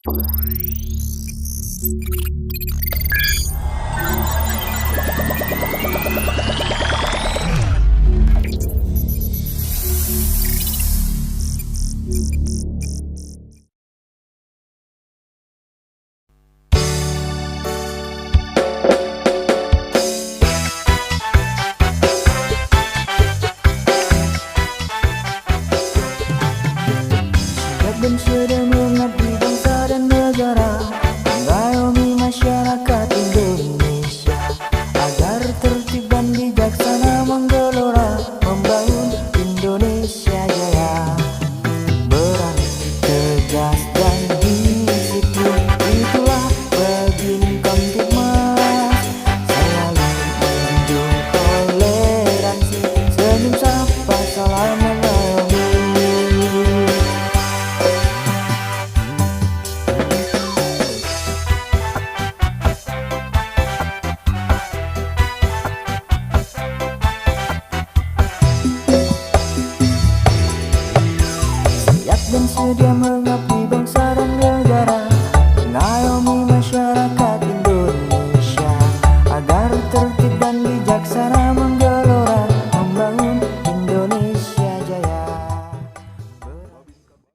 Dan sudah mengabdi bangsa dan negara, mengayomi masyarakat Indonesia agar tertib dan bijaksana menggelora, membangun Indonesia jaya. Berani, tegas dan disiplin, itulah bagian Kamtibmas. Selalu menjunjung toleransi, senyum sapa salam mengayomi. Dan sedia mengabdi bangsa dan